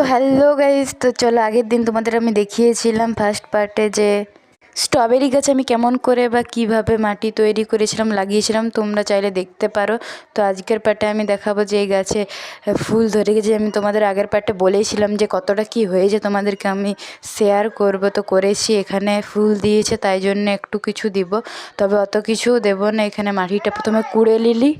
Hello guys, তো চলো আগের দিন তোমাদের আমি দেখিয়েছিলাম ফার্স্ট পার্টে যে স্ট্রবেরি গাছ আমি কেমন করে বা কিভাবে মাটি তৈরি করেছিলাম, লাগিয়েছিলাম। তোমরা চাইলে দেখতে পারো। তো আজকের পার্টে আমি দেখাবো যে এই গাছে ফুল ধরে গেছে। আমি তোমাদের আগের পার্টে বলেছিলাম যে কতটা কি হয়েছে তোমাদেরকে আমি শেয়ার করব, তো করেছি। এখানে ফুল দিয়েছে তাই জন্য একটু কিছু দিব, তবে অত কিছু দেবো না। এখানে মাটিটা প্রথমে কুড়ে নিলি।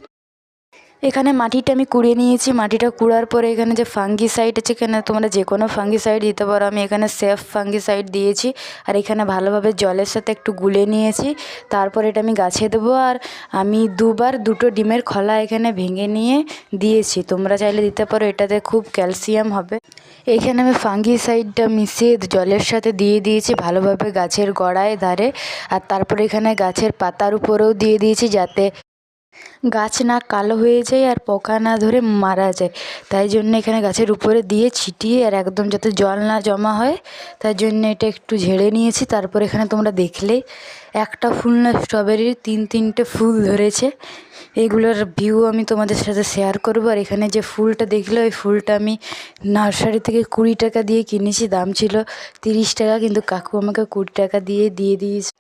এখানে মাটিটা আমি কুড়িয়ে নিয়েছি। মাটিটা কুড়ার পরে এখানে যে ফাঙ্গিসাইড আছে, এখানে তোমরা যে কোনো ফাঙ্গিসাইড দিতে পারো। আমি এখানে সেফ ফাঙ্গিসাইড দিয়েছি। আর এখানে ভালোভাবে জলের সাথে একটু গুলে নিয়েছি। তারপর এটা আমি গাছে দেবো। আর আমি দুটো ডিমের খোলা এখানে ভেঙে নিয়ে দিয়েছি। তোমরা চাইলে দিতে পারো, এটাতে খুব ক্যালসিয়াম হবে। এখানে আমি ফাঙ্গিসাইডটা মিশিয়ে জলের সাথে দিয়ে দিয়েছি ভালোভাবে গাছের গোড়ায় ধারে। আর তারপরে এখানে গাছের পাতার উপরেও দিয়ে দিয়েছি, যাতে গাছ না কালো হয়ে যায় আর পোকা না ধরে মারা যায়। তাই জন্য এখানে গাছের উপরে দিয়ে ছিটিয়ে আর একদম যাতে জল না জমা হয়, তাই জন্য এটা একটু ঝেড়ে নিয়েছি। তারপর এখানে তোমরা দেখলেই একটা ফুল না, স্ট্রবেরির তিনটে ফুল ধরেছে। এইগুলোর ভিউ আমি তোমাদের সাথে শেয়ার করবো। আর এখানে যে ফুলটা দেখলে, ওই ফুলটা আমি নার্সারি থেকে 20 টাকা দিয়ে কিনেছি। দাম ছিল 30 টাকা, কিন্তু কাকু আমাকে 20 টাকা দিয়ে দিয়েছে।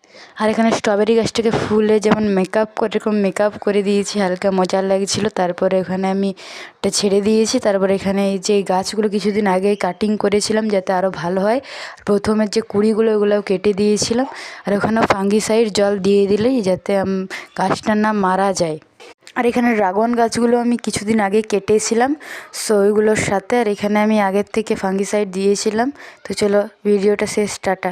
আর এখানে স্ট্রবেরি গাছটাকে ফুলে যেমন মেকআপ করে, এরকম মেকআপ করে দিয়েছি, হালকা মজা লাগছিলো। তারপরে এখানে আমি এটা ছেড়ে দিয়েছি। তারপরে এখানে এই যে গাছগুলো কিছুদিন আগেই কাটিং করেছিলাম যাতে আরও ভালো হয়। প্রথমের যে কুড়িগুলো ওগুলোও কেটে দিয়েছিলাম। আর ওখানেও ফাঙ্গিসাইড জল দিয়ে দিলেই যাতে গাছটা না মারা যায়। আর এখানে ড্রাগন গাছগুলো আমি কিছুদিন আগে কেটেছিলাম, সো ওইগুলোর সাথে। আর এখানে আমি আগের থেকে ফাঙ্গিসাইড দিয়েছিলাম। তো চলো ভিডিওটা শেষ, টাটা।